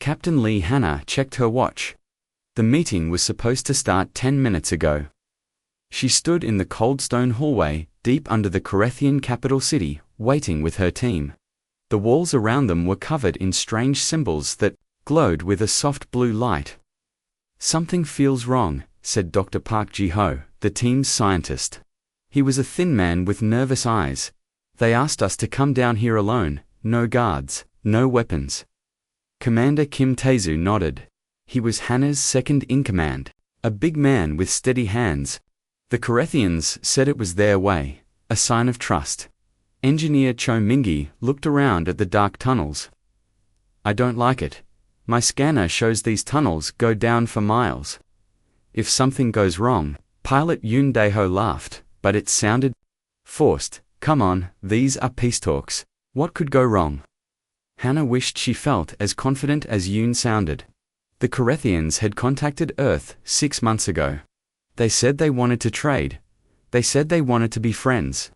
Captain Lee Hannah checked her watch. The meeting was supposed to start 10 minutes ago. She stood in the cold stone hallway, deep under the Korethian capital city, waiting with her team. The walls around them were covered in strange symbols that glowed with a soft blue light. "Something feels wrong," said Dr. Park Ji-ho, the team's scientist. He was a thin man with nervous eyes. "They asked us to come down here alone, no guards, no weapons." Commander Kim Tae-soo nodded. He was Hannah's second-in-command, a big man with steady hands. The Korethians said it was their way, a sign of trust. Engineer Cho Mingi looked around at the dark tunnels. "I don't like it. My scanner shows these tunnels go down for miles. If something goes wrong," Pilot Yoon Dae-ho laughed, but it sounded forced. "Come on, these are peace talks. What could go wrong?" Hannah wished she felt as confident as Yoon sounded. The Korethians had contacted Earth 6 months ago. They said they wanted to trade. They said they wanted to be friends.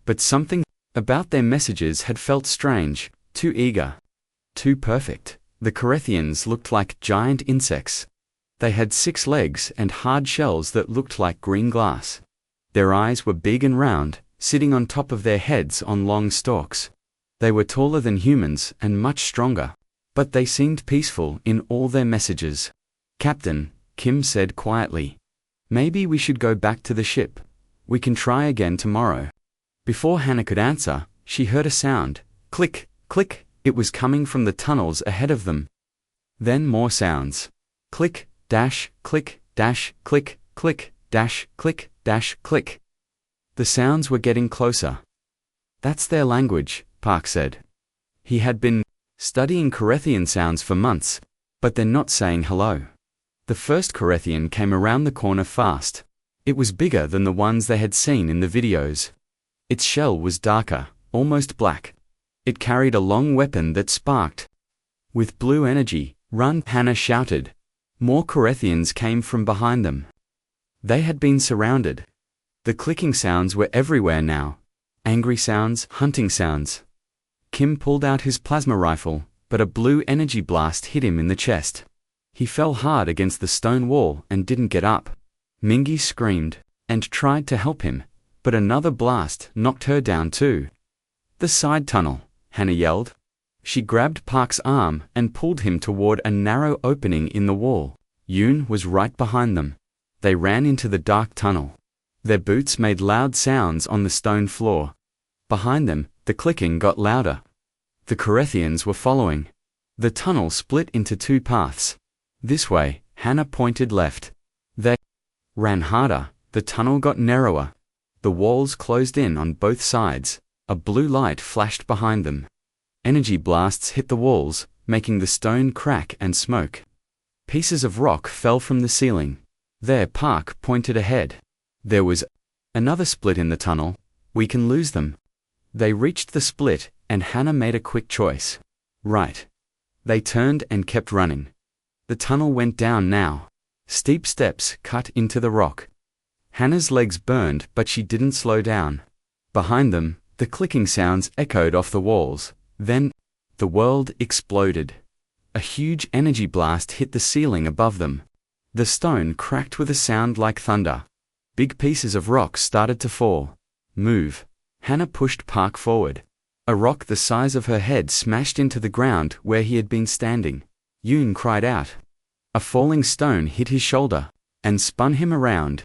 But something about their messages had felt strange, too eager, too perfect. The Korethians looked like giant insects. They had 6 legs and hard shells that looked like green glass. Their eyes were big and round, sitting on top of their heads on long stalks. They were taller than humans and much stronger. But they seemed peaceful in all their messages. "Captain," Kim said quietly, "maybe we should go back to the ship. We can try again tomorrow." Before Hannah could answer, she heard a sound. Click, click. It was coming from the tunnels ahead of them. Then more sounds. Click, dash, click, dash, click, click, dash, click, dash, click. The sounds were getting closer. "That's their language," Park said. He had been studying Korethian sounds for months, but they're not saying hello. The first Korethian came around the corner fast. It was bigger than the ones they had seen in the videos. Its shell was darker, almost black. It carried a long weapon that sparked with blue energy. "Run!" Hannah shouted. More Korethians came from behind them. They had been surrounded. The clicking sounds were everywhere now. Angry sounds, hunting sounds. Kim pulled out his plasma rifle, but a blue energy blast hit him in the chest. He fell hard against the stone wall and didn't get up. Mingi screamed and tried to help him, but another blast knocked her down too. "The side tunnel," Hannah yelled. She grabbed Park's arm and pulled him toward a narrow opening in the wall. Yoon was right behind them. They ran into the dark tunnel. Their boots made loud sounds on the stone floor. Behind them, the clicking got louder. The Korethians were following. The tunnel split into 2 paths. This way, Hannah pointed left. They ran harder. The tunnel got narrower. The walls closed in on both sides. A blue light flashed behind them. Energy blasts hit the walls, making the stone crack and smoke. Pieces of rock fell from the ceiling. There, Park pointed ahead. There was another split in the tunnel. "We can lose them." They reached the split, and Hannah made a quick choice. Right. They turned and kept running. The tunnel went down now. Steep steps cut into the rock. Hannah's legs burned, but she didn't slow down. Behind them, the clicking sounds echoed off the walls. Then, the world exploded. A huge energy blast hit the ceiling above them. The stone cracked with a sound like thunder. Big pieces of rock started to fall. "Move." Hannah pushed Park forward. A rock the size of her head smashed into the ground where he had been standing. Yoon cried out. A falling stone hit his shoulder and spun him around.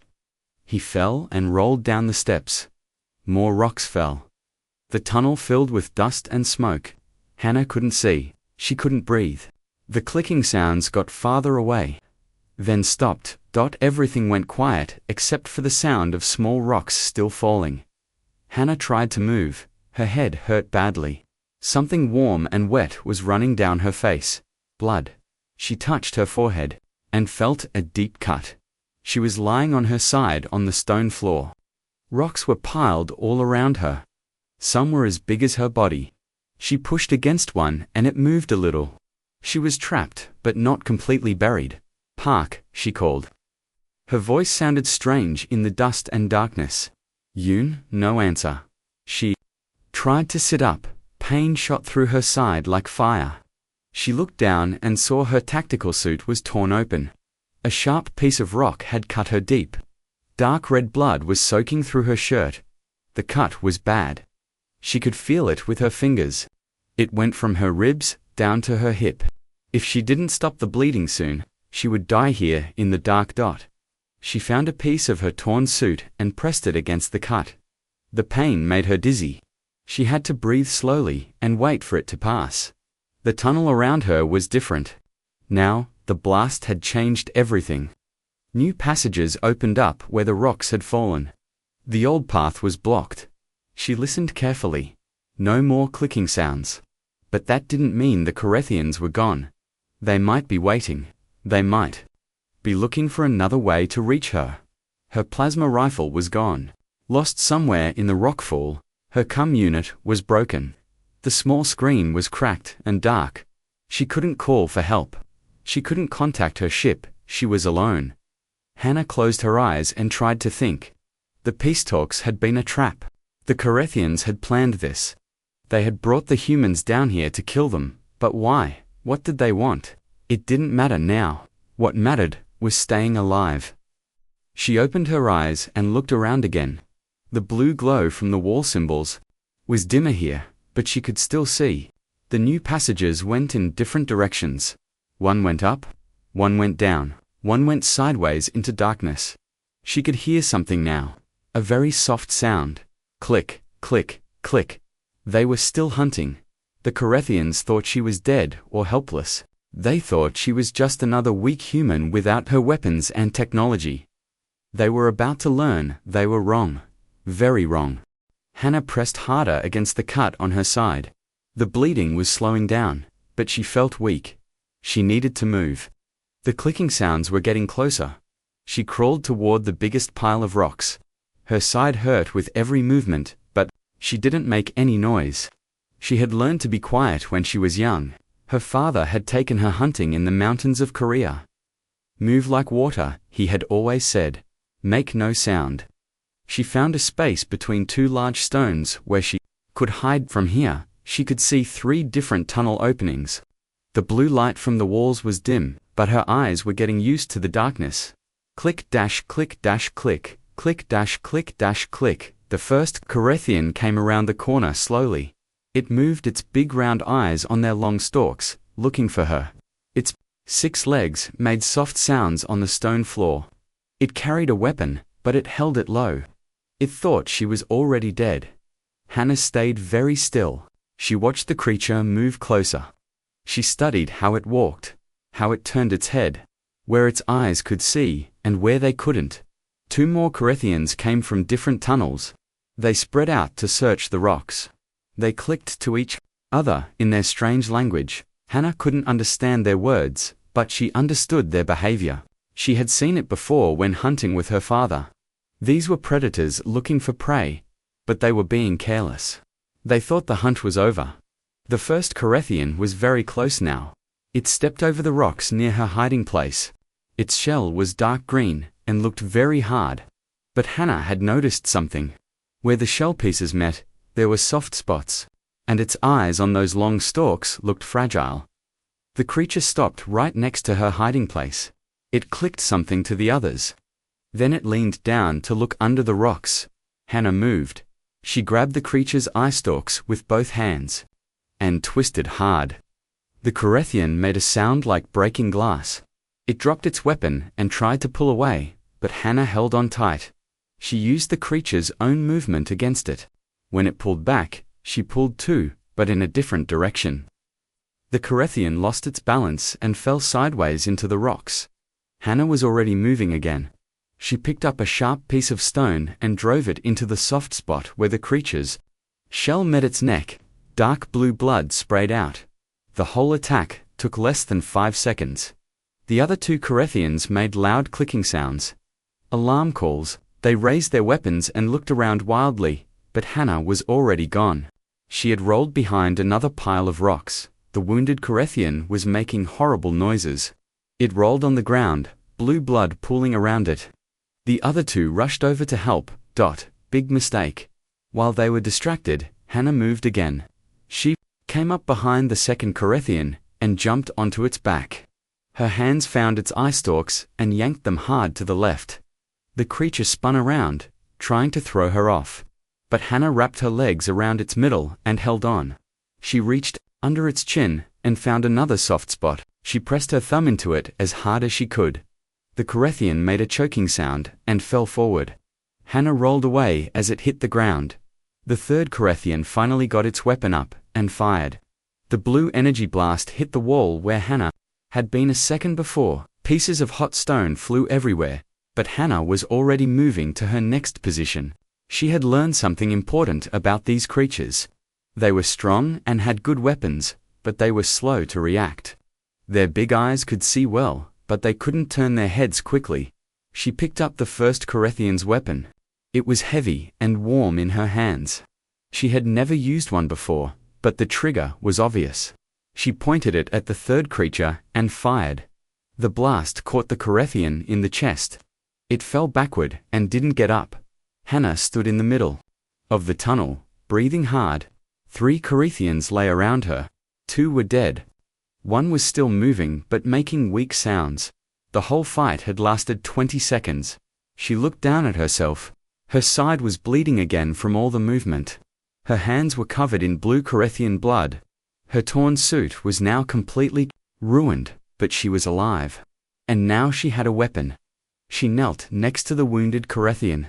He fell and rolled down the steps. More rocks fell. The tunnel filled with dust and smoke. Hannah couldn't see. She couldn't breathe. The clicking sounds got farther away, then stopped. Everything went quiet except for the sound of small rocks still falling. Hannah tried to move. Her head hurt badly. Something warm and wet was running down her face. Blood. She touched her forehead and felt a deep cut. She was lying on her side on the stone floor. Rocks were piled all around her. Some were as big as her body. She pushed against one and it moved a little. She was trapped, but not completely buried. "Park," she called. Her voice sounded strange in the dust and darkness. Yoon, no answer. She tried to sit up. Pain shot through her side like fire. She looked down and saw her tactical suit was torn open. A sharp piece of rock had cut her deep. Dark red blood was soaking through her shirt. The cut was bad. She could feel it with her fingers. It went from her ribs down to her hip. If she didn't stop the bleeding soon, she would die here in the dark dot. She found a piece of her torn suit and pressed it against the cut. The pain made her dizzy. She had to breathe slowly and wait for it to pass. The tunnel around her was different. Now, the blast had changed everything. New passages opened up where the rocks had fallen. The old path was blocked. She listened carefully. No more clicking sounds. But that didn't mean the Korethians were gone. They might be waiting. They might be looking for another way to reach her. Her plasma rifle was gone. Lost somewhere in the rockfall. Her comm unit was broken. The small screen was cracked and dark. She couldn't call for help. She couldn't contact her ship. She was alone. Hannah closed her eyes and tried to think. The peace talks had been a trap. The Korethians had planned this. They had brought the humans down here to kill them, but why? What did they want? It didn't matter now. What mattered was staying alive. She opened her eyes and looked around again. The blue glow from the wall symbols was dimmer here, but she could still see. The new passages went in different directions. One went up, one went down, one went sideways into darkness. She could hear something now. A very soft sound. Click, click, click. They were still hunting. The Korethians thought she was dead or helpless. They thought she was just another weak human without her weapons and technology. They were about to learn they were wrong. Very wrong. Hannah pressed harder against the cut on her side. The bleeding was slowing down, but she felt weak. She needed to move. The clicking sounds were getting closer. She crawled toward the biggest pile of rocks. Her side hurt with every movement, but she didn't make any noise. She had learned to be quiet when she was young. Her father had taken her hunting in the mountains of Korea. Move like water, he had always said. Make no sound. She found a space between two large stones where she could hide. From here. She could see 3 different tunnel openings. The blue light from the walls was dim, but her eyes were getting used to the darkness. Click dash click dash click, click dash click dash click. The first Korethian came around the corner slowly. It moved its big round eyes on their long stalks, looking for her. Its 6 legs made soft sounds on the stone floor. It carried a weapon, but it held it low. It thought she was already dead. Hannah stayed very still. She watched the creature move closer. She studied how it walked, how it turned its head, where its eyes could see and where they couldn't. 2 more Korethians came from different tunnels. They spread out to search the rocks. They clicked to each other in their strange language. Hannah couldn't understand their words, but she understood their behavior. She had seen it before when hunting with her father. These were predators looking for prey, but they were being careless. They thought the hunt was over. The first Korethian was very close now. It stepped over the rocks near her hiding place. Its shell was dark green and looked very hard. But Hannah had noticed something. Where the shell pieces met, there were soft spots, and its eyes on those long stalks looked fragile. The creature stopped right next to her hiding place. It clicked something to the others. Then it leaned down to look under the rocks. Hannah moved. She grabbed the creature's eye stalks with both hands and twisted hard. The Korethian made a sound like breaking glass. It dropped its weapon and tried to pull away, but Hannah held on tight. She used the creature's own movement against it. When it pulled back, she pulled too, but in a different direction. The Korethian lost its balance and fell sideways into the rocks. Hannah was already moving again. She picked up a sharp piece of stone and drove it into the soft spot where the creature's shell met its neck. Dark blue blood sprayed out. The whole attack took less than 5 seconds. The other 2 Korethians made loud clicking sounds. Alarm calls. They raised their weapons and looked around wildly, but Hannah was already gone. She had rolled behind another pile of rocks. The wounded Korethian was making horrible noises. It rolled on the ground, blue blood pooling around it. The other 2 rushed over to help. Big mistake. While they were distracted, Hannah moved again. She came up behind the second Korethian and jumped onto its back. Her hands found its eye stalks and yanked them hard to the left. The creature spun around, trying to throw her off. But Hannah wrapped her legs around its middle and held on. She reached under its chin and found another soft spot. She pressed her thumb into it as hard as she could. The Korethian made a choking sound and fell forward. Hannah rolled away as it hit the ground. The third Korethian finally got its weapon up and fired. The blue energy blast hit the wall where Hannah had been a second before. Pieces of hot stone flew everywhere, but Hannah was already moving to her next position. She had learned something important about these creatures. They were strong and had good weapons, but they were slow to react. Their big eyes could see well, but they couldn't turn their heads quickly. She picked up the first Korethian's weapon. It was heavy and warm in her hands. She had never used one before, but the trigger was obvious. She pointed it at the third creature and fired. The blast caught the Korethian in the chest. It fell backward and didn't get up. Hannah stood in the middle of the tunnel, breathing hard. 3 Korethians lay around her. 2 were dead. 1 was still moving but making weak sounds. The whole fight had lasted 20 seconds. She looked down at herself. Her side was bleeding again from all the movement. Her hands were covered in blue Korethian blood. Her torn suit was now completely ruined, but she was alive. And now she had a weapon. She knelt next to the wounded Korethian.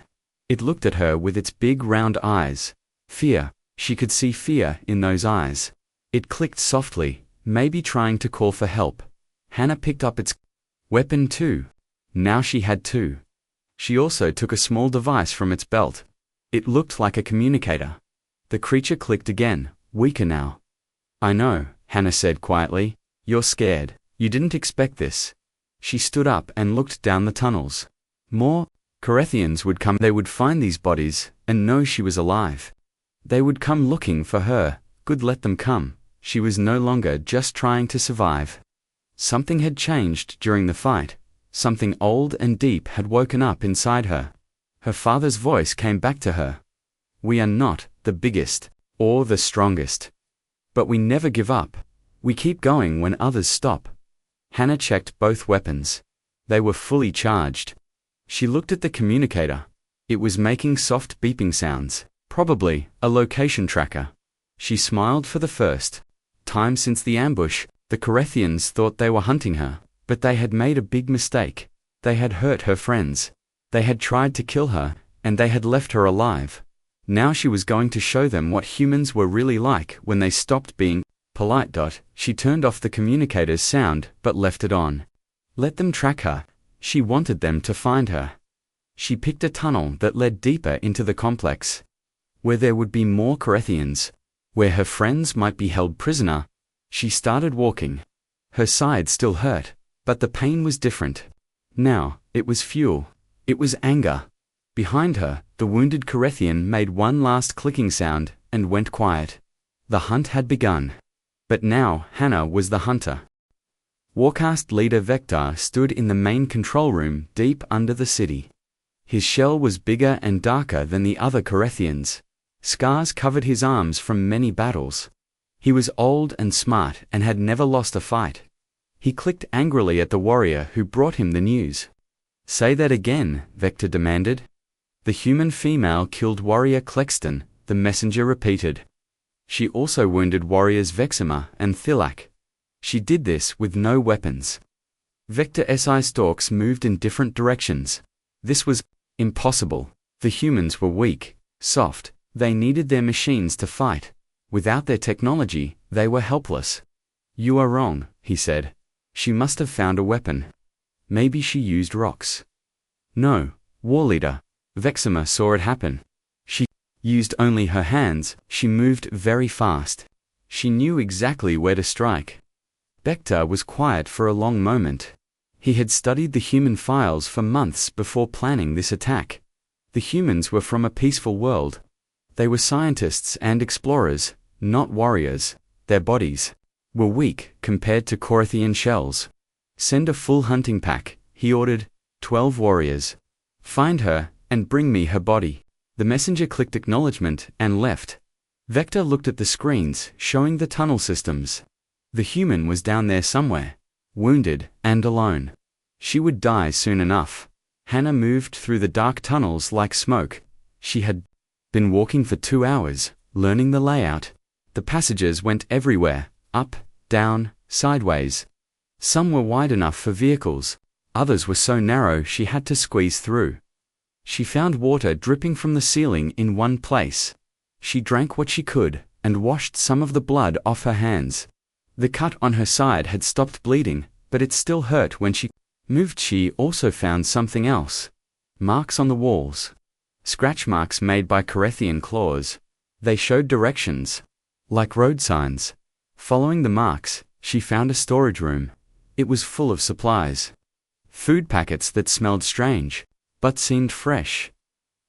It looked at her with its big round eyes. Fear. She could see fear in those eyes. It clicked softly, maybe trying to call for help. Hannah picked up its weapon too. Now she had 2. She also took a small device from its belt. It looked like a communicator. The creature clicked again, weaker now. I know, Hannah said quietly. You're scared. You didn't expect this. She stood up and looked down the tunnels. More Korethians would come. They would find these bodies and know she was alive. They would come looking for her. Good, let them come. She was no longer just trying to survive. Something had changed during the fight. Something old and deep had woken up inside her. Her father's voice came back to her. We are not the biggest or the strongest. But we never give up. We keep going when others stop. Hannah checked both weapons. They were fully charged. She looked at the communicator. It was making soft beeping sounds, probably a location tracker. She smiled for the first time since the ambush. The Korethians thought they were hunting her, but they had made a big mistake. They had hurt her friends. They had tried to kill her, and they had left her alive. Now she was going to show them what humans were really like when they stopped being polite. She turned off the communicator's sound but left it on. Let them track her. She wanted them to find her. She picked a tunnel that led deeper into the complex, where there would be more Korethians, where her friends might be held prisoner. She started walking. Her side still hurt, but the pain was different. Now, it was fuel. It was anger. Behind her, the wounded Korethian made one last clicking sound and went quiet. The hunt had begun. But now, Hannah was the hunter. Warcast leader Vector stood in the main control room deep under the city. His shell was bigger and darker than the other Korethians. Scars covered his arms from many battles. He was old and smart and had never lost a fight. He clicked angrily at the warrior who brought him the news. Say that again, Vector demanded. The human female killed warrior Klexton, the messenger repeated. She also wounded warriors Vexima and Thilak. She did this with no weapons. Vector SI stalks moved in different directions. This was impossible. The humans were weak, soft. They needed their machines to fight. Without their technology, they were helpless. You are wrong, he said. She must have found a weapon. Maybe she used rocks. No, war leader. Vexima saw it happen. She used only her hands. She moved very fast. She knew exactly where to strike. Vector was quiet for a long moment. He had studied the human files for months before planning this attack. The humans were from a peaceful world. They were scientists and explorers, not warriors. Their bodies were weak compared to Korethian shells. Send a full hunting pack, he ordered. 12 warriors. Find her, and bring me her body. The messenger clicked acknowledgement and left. Vector looked at the screens, showing the tunnel systems. The human was down there somewhere, wounded and alone. She would die soon enough. Hannah moved through the dark tunnels like smoke. She had been walking for 2 hours, learning the layout. The passages went everywhere, up, down, sideways. Some were wide enough for vehicles, others were so narrow she had to squeeze through. She found water dripping from the ceiling in one place. She drank what she could, and washed some of the blood off her hands. The cut on her side had stopped bleeding, but it still hurt when she moved. She also found something else. Marks on the walls. Scratch marks made by Corethian claws. They showed directions, like road signs. Following the marks, she found a storage room. It was full of supplies. Food packets that smelled strange, but seemed fresh.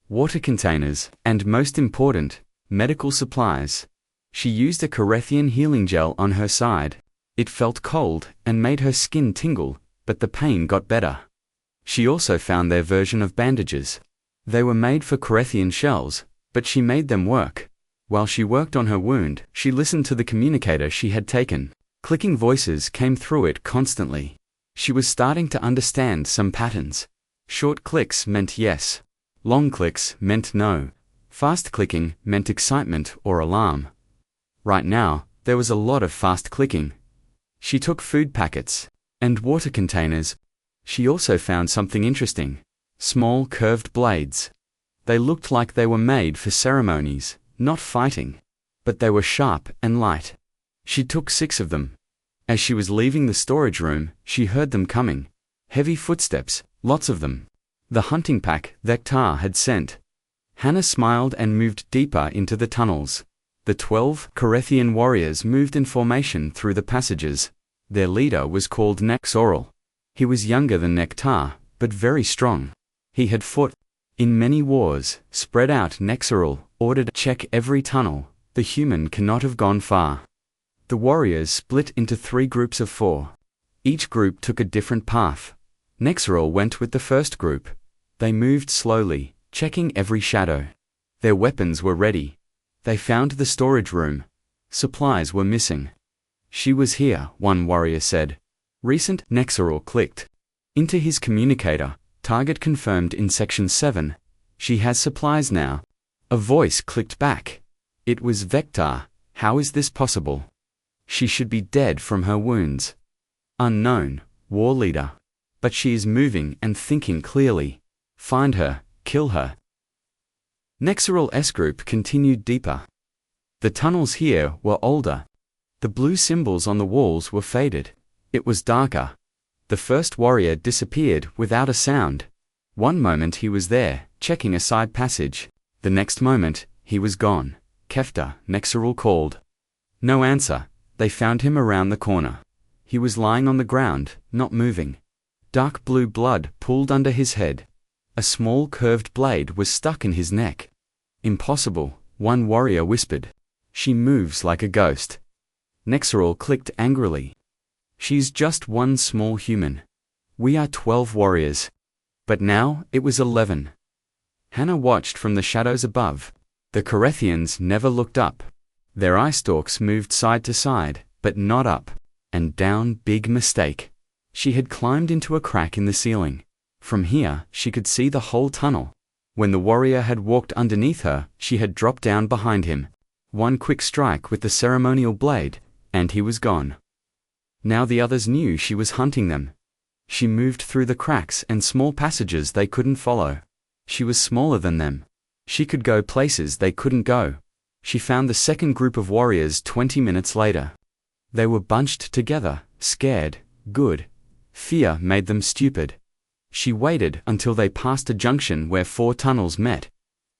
Water containers, and most important, medical supplies. She used a Corethian healing gel on her side. It felt cold and made her skin tingle, but the pain got better. She also found their version of bandages. They were made for Corethian shells, but she made them work. While she worked on her wound, she listened to the communicator she had taken. Clicking voices came through it constantly. She was starting to understand some patterns. Short clicks meant yes. Long clicks meant no. Fast clicking meant excitement or alarm. Right now, there was a lot of fast clicking. She took food packets and water containers. She also found something interesting. Small curved blades. They looked like they were made for ceremonies, not fighting. But they were sharp and light. She took 6 of them. As she was leaving the storage room, she heard them coming. Heavy footsteps, lots of them. The hunting pack Vectar had sent. Hannah smiled and moved deeper into the tunnels. The 12 Corethian warriors moved in formation through the passages. Their leader was called Nexoral. He was younger than Nectar, but very strong. He had fought in many wars. Spread out. Nexoral ordered, check every tunnel. The human cannot have gone far. The warriors split into 3 groups of 4. Each group took a different path. Nexoral went with the first group. They moved slowly, checking every shadow. Their weapons were ready. They found the storage room. Supplies were missing. She was here, one warrior said. Recent. Nexoral clicked into his communicator. Target confirmed in Section 7. She has supplies now. A voice clicked back. It was Vectar. How is this possible? She should be dead from her wounds. Unknown, war leader. But she is moving and thinking clearly. Find her, kill her. Nexoral S group continued deeper. The tunnels here were older. The blue symbols on the walls were faded. It was darker. The first warrior disappeared without a sound. One moment he was there, checking a side passage. The next moment, he was gone. Kefta, Nexoral called. No answer. They found him around the corner. He was lying on the ground, not moving. Dark blue blood pooled under his head. A small curved blade was stuck in his neck. Impossible, one warrior whispered. She moves like a ghost. Nexoral clicked angrily. She's just one small human. We are 12 warriors. But now, it was 11. Hannah watched from the shadows above. The Corethians never looked up. Their eye stalks moved side to side, but not up. And down. Big mistake. She had climbed into a crack in the ceiling. From here, she could see the whole tunnel. When the warrior had walked underneath her, she had dropped down behind him. One quick strike with the ceremonial blade, and he was gone. Now the others knew she was hunting them. She moved through the cracks and small passages they couldn't follow. She was smaller than them. She could go places they couldn't go. She found the second group of warriors 20 minutes later. They were bunched together, scared, good. Fear made them stupid. She waited until they passed a junction where 4 tunnels met.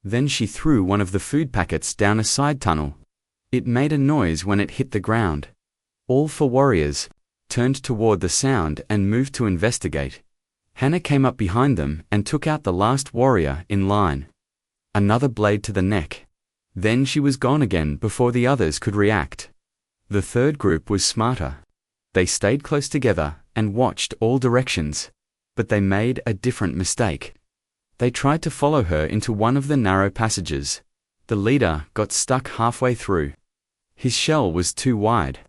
Then she threw one of the food packets down a side tunnel. It made a noise when it hit the ground. All 4 warriors turned toward the sound and moved to investigate. Hannah came up behind them and took out the last warrior in line. Another blade to the neck. Then she was gone again before the others could react. The third group was smarter. They stayed close together and watched all directions. But they made a different mistake. They tried to follow her into one of the narrow passages. The leader got stuck halfway through. His shell was too wide.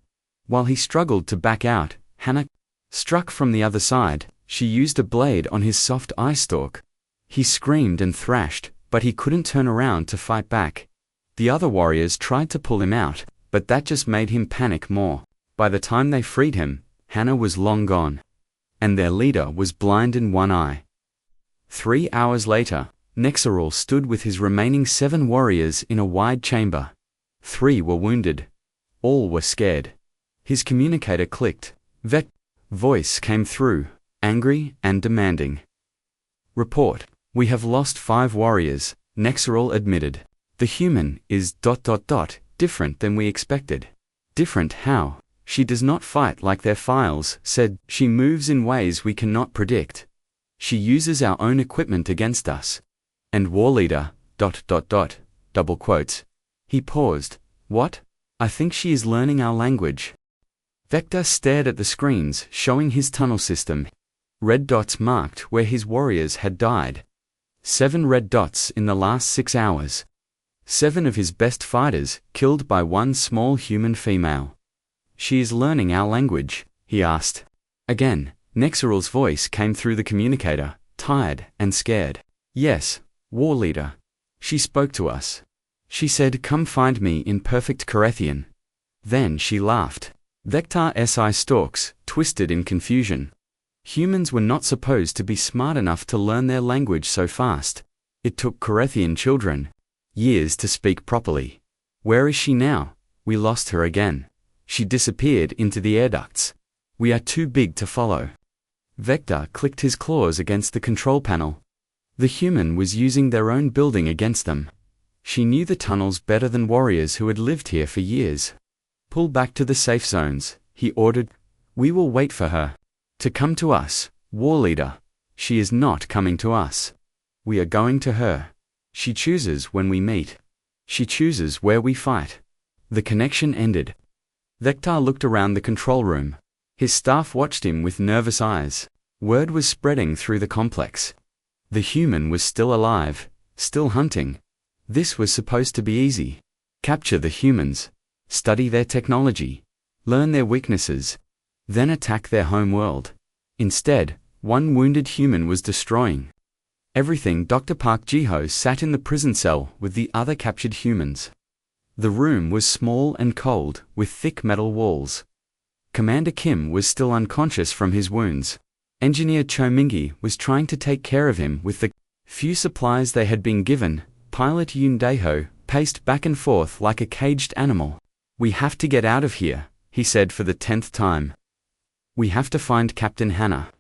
While he struggled to back out, Hannah struck from the other side. She used a blade on his soft eye stalk. He screamed and thrashed, but he couldn't turn around to fight back. The other warriors tried to pull him out, but that just made him panic more. By the time they freed him, Hannah was long gone, and their leader was blind in one eye. 3 hours later, Nexarul stood with his remaining 7 warriors in a wide chamber. 3 were wounded. All were scared. His communicator clicked. Vector's voice came through, angry and demanding. "Report. We have lost 5 warriors," Nexarul admitted. "The human is ... different than we expected." "Different how?" "She does not fight like their files said. She moves in ways we cannot predict. She uses our own equipment against us. And war leader ... double quotes." He paused. "What?" "I think she is learning our language." Vector stared at the screens showing his tunnel system. Red dots marked where his warriors had died. 7 red dots in the last 6 hours. 7 of his best fighters killed by one small human female. "She is learning our language?" he asked. Again, Nexarul's voice came through the communicator, tired and scared. "Yes, war leader. She spoke to us. She said, 'Come find me,' in perfect Carethian. Then she laughed." Vector SI Storks twisted in confusion. Humans were not supposed to be smart enough to learn their language so fast. It took Carethian children years to speak properly. "Where is she now?" "We lost her again. She disappeared into the air ducts. We are too big to follow." Vector clicked his claws against the control panel. The human was using their own building against them. She knew the tunnels better than warriors who had lived here for years. "Pull back to the safe zones," he ordered. "We will wait for her to come to us, war leader." "She is not coming to us. We are going to her. She chooses when we meet. She chooses where we fight." The connection ended. Vector looked around the control room. His staff watched him with nervous eyes. Word was spreading through the complex. The human was still alive, still hunting. This was supposed to be easy. Capture the humans, study their technology, learn their weaknesses, then attack their home world. Instead, one wounded human was destroying everything. Dr. Park Jiho sat in the prison cell with the other captured humans. The room was small and cold, with thick metal walls. Commander Kim was still unconscious from his wounds. Engineer Cho Mingi was trying to take care of him with the few supplies they had been given. Pilot Yoon Daeho paced back and forth like a caged animal. "We have to get out of here," he said for the 10th time. "We have to find Captain Hannah.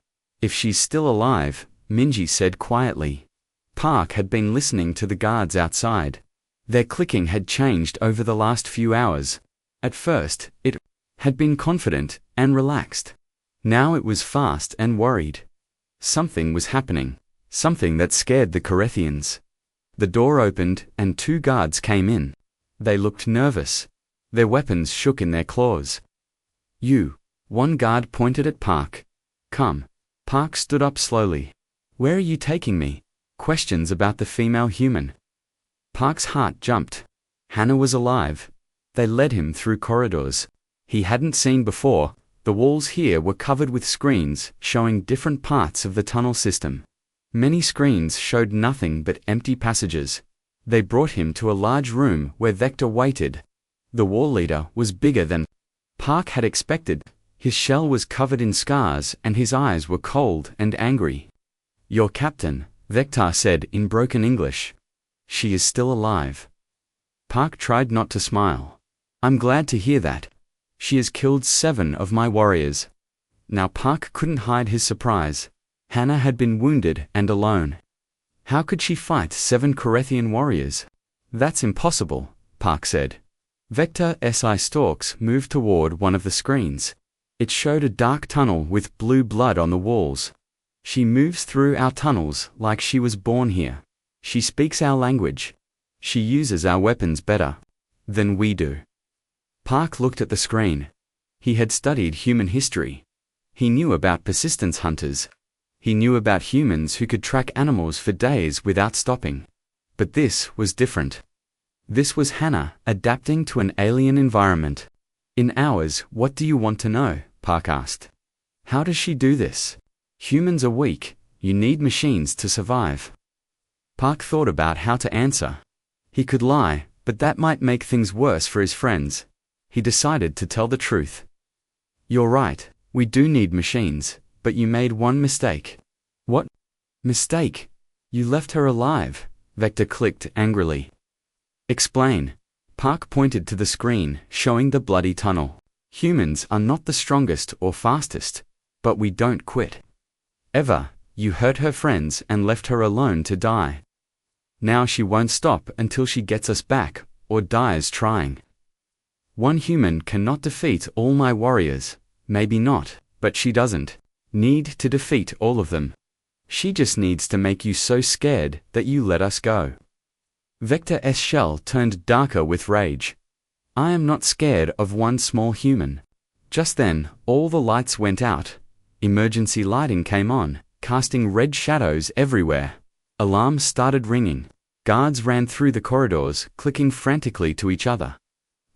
If she's still alive," Minji said quietly. Park had been listening to the guards outside. Their clicking had changed over the last few hours. At first, it had been confident and relaxed. Now it was fast and worried. Something was happening, something that scared the Carethians. The door opened and 2 guards came in. They looked nervous. Their weapons shook in their claws. "You," one guard pointed at Park. "Come." Park stood up slowly. "Where are you taking me?" Questions about the female human. Park's heart jumped. Hannah was alive. They led him through corridors he hadn't seen before. The walls here were covered with screens showing different parts of the tunnel system. Many screens showed nothing but empty passages. They brought him to a large room where Vector waited. The war leader was bigger than Park had expected. His shell was covered in scars and his eyes were cold and angry. "Your captain," Vector said in broken English. "She is still alive." Park tried not to smile. "I'm glad to hear that. She has killed 7 of my warriors." Now Park couldn't hide his surprise. Hannah had been wounded and alone. How could she fight 7 Carethian warriors? "That's impossible," Park said. Vector SI Storks moved toward one of the screens. It showed a dark tunnel with blue blood on the walls. "She moves through our tunnels like she was born here. She speaks our language. She uses our weapons better than we do." Park looked at the screen. He had studied human history. He knew about persistence hunters. He knew about humans who could track animals for days without stopping. But this was different. This was Hannah adapting to an alien environment. In hours, what do you want to know? Park asked. How does she do this? Humans are weak, you need machines to survive. Park thought about how to answer. He could lie, but that might make things worse for his friends. He decided to tell the truth. You're right, we do need machines, but you made one mistake. What? Mistake? You left her alive, Vector clicked angrily. Explain. Park pointed to the screen, showing the bloody tunnel. Humans are not the strongest or fastest, but we don't quit. Ever, you hurt her friends and left her alone to die. Now she won't stop until she gets us back, or dies trying. One human cannot defeat all my warriors, maybe not, but she doesn't need to defeat all of them. She just needs to make you so scared that you let us go. Vector's shell turned darker with rage. I am not scared of one small human. Just then, all the lights went out. Emergency lighting came on, casting red shadows everywhere. Alarms started ringing. Guards ran through the corridors, clicking frantically to each other.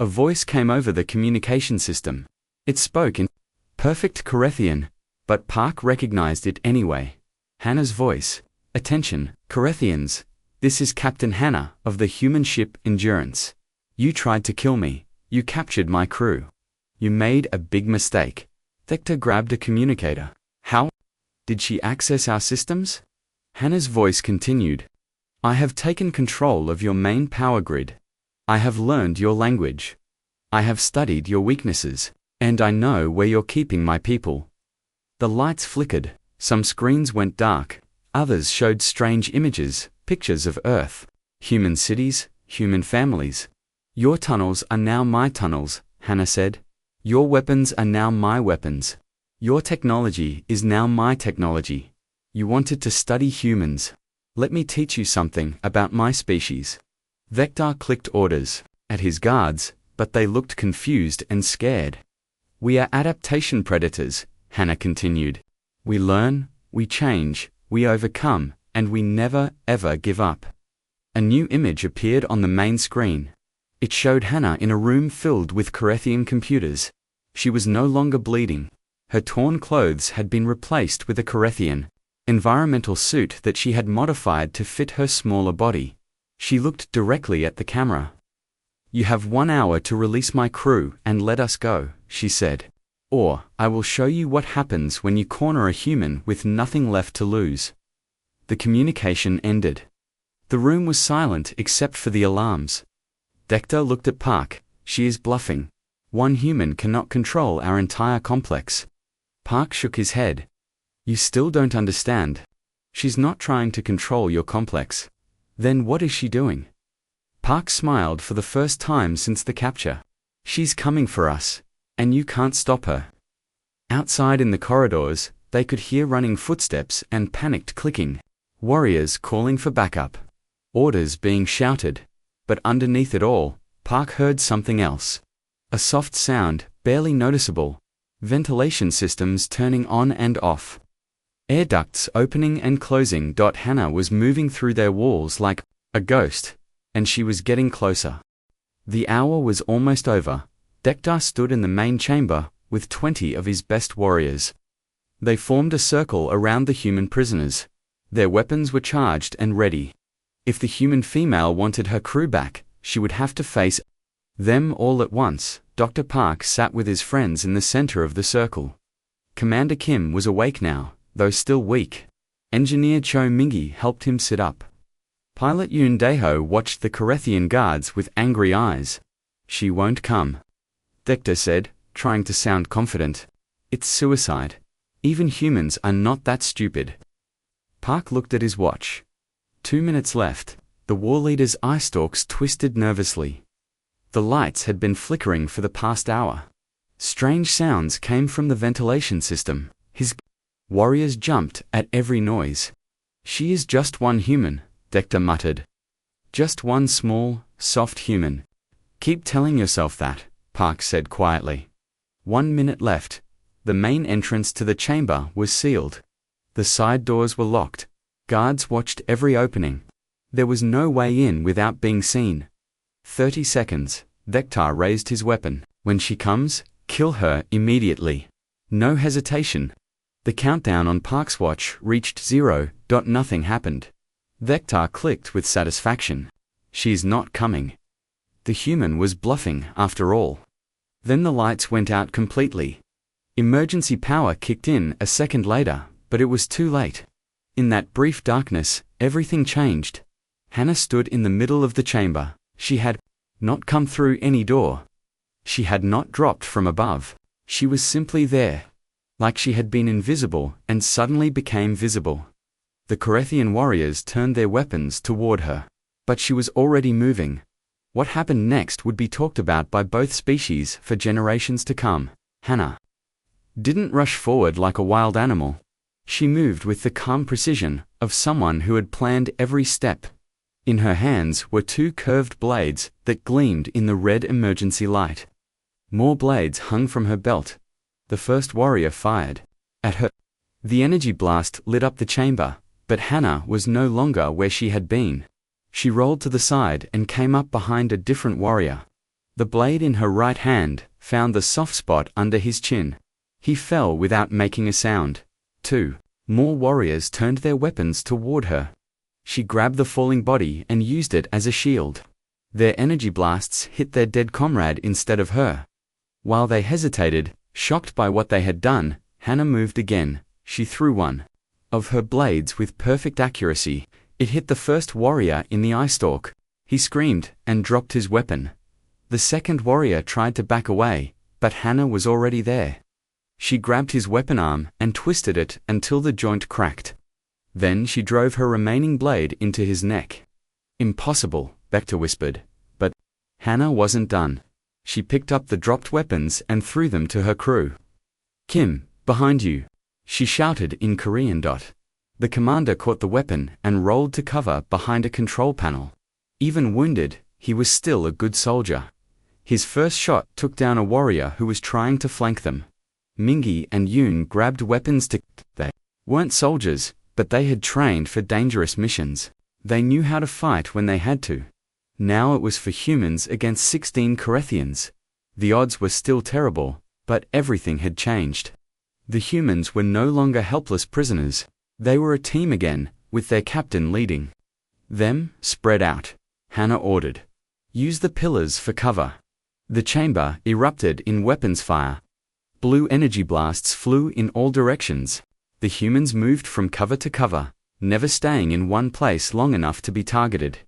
A voice came over the communication system. It spoke in perfect Corethian, but Park recognized it anyway. Hannah's voice. Attention, Corethians. This is Captain Hannah of the human ship Endurance. You tried to kill me. You captured my crew. You made a big mistake. Vector grabbed a communicator. How? Did she access our systems? Hannah's voice continued. I have taken control of your main power grid. I have learned your language. I have studied your weaknesses, and I know where you're keeping my people. The lights flickered, some screens went dark, others showed strange images, pictures of Earth, human cities, human families. Your tunnels are now my tunnels, Hannah said. Your weapons are now my weapons. Your technology is now my technology. You wanted to study humans. Let me teach you something about my species. Vector clicked orders at his guards, but they looked confused and scared. We are adaptation predators, Hannah continued. We learn, we change, we overcome, and we never, ever give up. A new image appeared on the main screen. It showed Hannah in a room filled with Corethian computers. She was no longer bleeding. Her torn clothes had been replaced with a Corethian environmental suit that she had modified to fit her smaller body. She looked directly at the camera. You have 1 hour to release my crew and let us go, she said. Or, I will show you what happens when you corner a human with nothing left to lose. The communication ended. The room was silent except for the alarms. Vector looked at Park. She is bluffing. One human cannot control our entire complex. Park shook his head. You still don't understand. She's not trying to control your complex. Then what is she doing? Park smiled for the first time since the capture. She's coming for us, and you can't stop her. Outside in the corridors, they could hear running footsteps and panicked clicking. Warriors calling for backup. Orders being shouted. But underneath it all, Park heard something else. A soft sound, barely noticeable. Ventilation systems turning on and off. Air ducts opening and closing. Hannah was moving through their walls like a ghost, and she was getting closer. The hour was almost over. Vector stood in the main chamber with 20 of his best warriors. They formed a circle around the human prisoners. Their weapons were charged and ready. If the human female wanted her crew back, she would have to face them all at once. Dr. Park sat with his friends in the center of the circle. Commander Kim was awake now, though still weak. Engineer Cho Mingi helped him sit up. Pilot Yoon Daeho watched the Corethian guards with angry eyes. She won't come, Vector said, trying to sound confident. It's suicide. Even humans are not that stupid. Park looked at his watch. 2 minutes left. The war leader's eye stalks twisted nervously. The lights had been flickering for the past hour. Strange sounds came from the ventilation system. His warriors jumped at every noise. She is just one human, Vector muttered. Just one small, soft human. Keep telling yourself that, Park said quietly. 1 minute left. The main entrance to the chamber was sealed. The side doors were locked. Guards watched every opening. There was no way in without being seen. 30 seconds. Vector raised his weapon. When she comes, kill her immediately. No hesitation. The countdown on Park's watch reached 0. Nothing happened. Vector clicked with satisfaction. She's not coming. The human was bluffing after all. Then the lights went out completely. Emergency power kicked in a second later, but it was too late. In that brief darkness, everything changed. Hannah stood in the middle of the chamber. She had not come through any door. She had not dropped from above. She was simply there. Like she had been invisible and suddenly became visible. The Corethian warriors turned their weapons toward her. But she was already moving. What happened next would be talked about by both species for generations to come. Hannah didn't rush forward like a wild animal. She moved with the calm precision of someone who had planned every step. In her hands were 2 curved blades that gleamed in the red emergency light. More blades hung from her belt. The first warrior fired at her. The energy blast lit up the chamber, but Hannah was no longer where she had been. She rolled to the side and came up behind a different warrior. The blade in her right hand found the soft spot under his chin. He fell without making a sound. 2 more warriors turned their weapons toward her. She grabbed the falling body and used it as a shield. Their energy blasts hit their dead comrade instead of her. While they hesitated, shocked by what they had done, Hannah moved again. She threw one of her blades with perfect accuracy. It hit the first warrior in the eye stalk. He screamed and dropped his weapon. The second warrior tried to back away, but Hannah was already there. She grabbed his weapon arm and twisted it until the joint cracked. Then she drove her remaining blade into his neck. Impossible, Vector whispered. But Hannah wasn't done. She picked up the dropped weapons and threw them to her crew. Kim, behind you, she shouted in Korean. The commander caught the weapon and rolled to cover behind a control panel. Even wounded, he was still a good soldier. His first shot took down a warrior who was trying to flank them. Mingi and Yoon grabbed weapons to... They weren't soldiers, but they had trained for dangerous missions. They knew how to fight when they had to. Now it was for humans against 16 Corethians. The odds were still terrible, but everything had changed. The humans were no longer helpless prisoners. They were a team again, with their captain leading them. Spread out, Hannah ordered. Use the pillars for cover. The chamber erupted in weapons fire. Blue energy blasts flew in all directions. The humans moved from cover to cover, never staying in one place long enough to be targeted.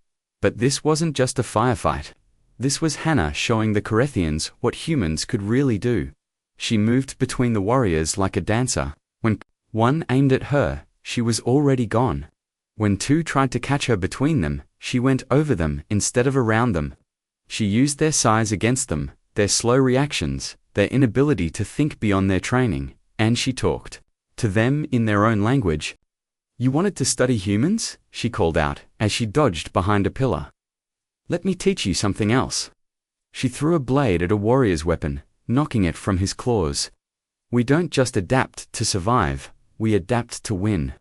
But this wasn't just a firefight. This was Hannah showing the Corethians what humans could really do. She moved between the warriors like a dancer. When one aimed at her, she was already gone. When 2 tried to catch her between them, she went over them instead of around them. She used their size against them, their slow reactions, their inability to think beyond their training, and she talked to them in their own language. You wanted to study humans? She called out as she dodged behind a pillar. Let me teach you something else. She threw a blade at a warrior's weapon, knocking it from his claws. We don't just adapt to survive, we adapt to win.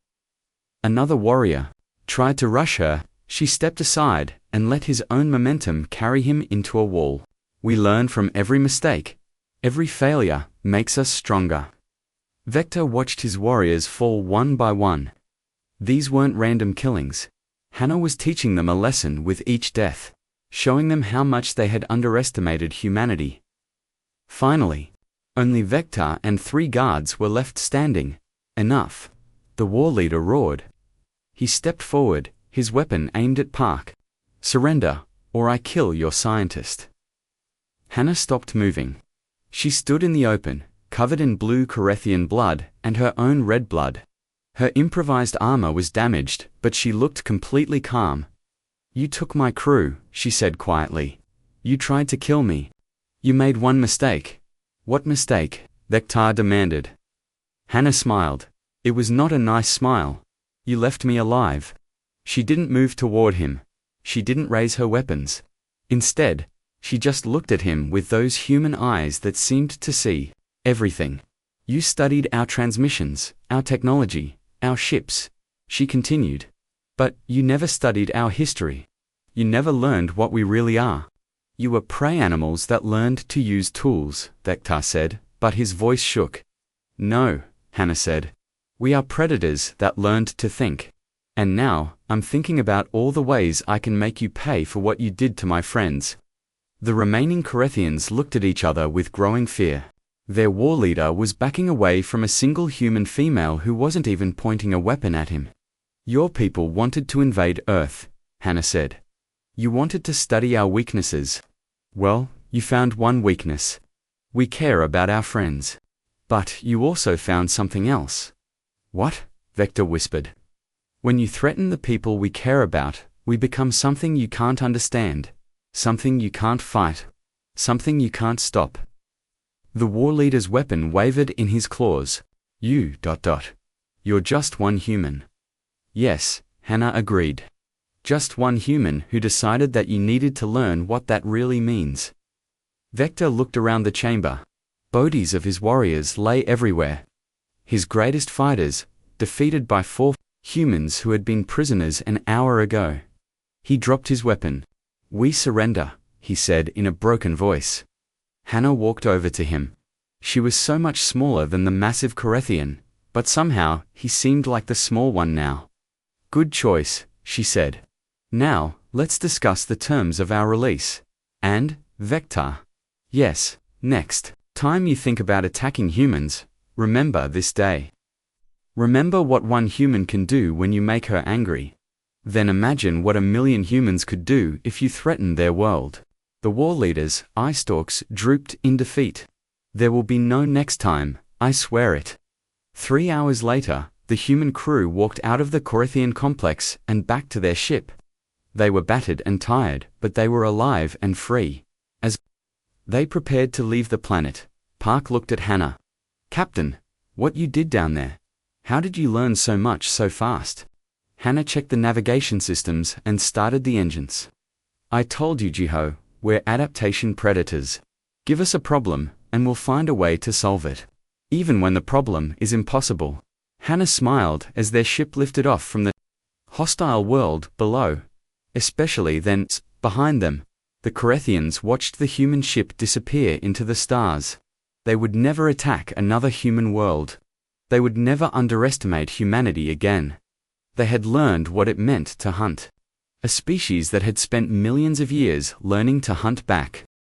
Another warrior tried to rush her. She stepped aside and let his own momentum carry him into a wall. We learn from every mistake. Every failure makes us stronger. Vector watched his warriors fall one by one. These weren't random killings. Hannah was teaching them a lesson with each death, showing them how much they had underestimated humanity. Finally, only Vector and 3 guards were left standing. Enough, the war leader roared. He stepped forward, his weapon aimed at Park. Surrender, or I kill your scientist. Hannah stopped moving. She stood in the open, covered in blue Corethian blood and her own red blood. Her improvised armor was damaged, but she looked completely calm. You took my crew, she said quietly. You tried to kill me. You made one mistake. What mistake? Vector demanded. Hannah smiled. It was not a nice smile. You left me alive. She didn't move toward him. She didn't raise her weapons. Instead, she just looked at him with those human eyes that seemed to see everything. You studied our transmissions, our technology, our ships, she continued. But you never studied our history. You never learned what we really are. You were prey animals that learned to use tools, Vector said, but his voice shook. No, Hannah said. We are predators that learned to think. And now, I'm thinking about all the ways I can make you pay for what you did to my friends. The remaining Corethians looked at each other with growing fear. Their war leader was backing away from a single human female who wasn't even pointing a weapon at him. Your people wanted to invade Earth, Hannah said. You wanted to study our weaknesses. Well, you found one weakness. We care about our friends. But you also found something else. What? Vector whispered. When you threaten the people we care about, we become something you can't understand, something you can't fight, something you can't stop. The war leader's weapon wavered in his claws. You're just one human. Yes, Hannah agreed. Just one human who decided that you needed to learn what that really means. Vector looked around the chamber. Bodies of his warriors lay everywhere. His greatest fighters, defeated by 4 humans who had been prisoners an hour ago. He dropped his weapon. We surrender, he said in a broken voice. Hannah walked over to him. She was so much smaller than the massive Corethian, but somehow he seemed like the small one now. Good choice, she said. Now, let's discuss the terms of our release. And, Vector. Yes, next time you think about attacking humans, remember this day. Remember what one human can do when you make her angry. Then imagine what 1,000,000 humans could do if you threatened their world. The war leaders, ice stalks, drooped in defeat. There will be no next time, I swear it. 3 hours later, the human crew walked out of the Corethian complex and back to their ship. They were battered and tired, but they were alive and free. As they prepared to leave the planet, Park looked at Hannah. Captain, what you did down there? How did you learn so much so fast? Hannah checked the navigation systems and started the engines. I told you, Jiho, we're adaptation predators. Give us a problem, and we'll find a way to solve it. Even when the problem is impossible. Hannah smiled as their ship lifted off from the hostile world below. Especially then, behind them, the Corethians watched the human ship disappear into the stars. They would never attack another human world. They would never underestimate humanity again. They had learned what it meant to hunt. A species that had spent millions of years learning to hunt back.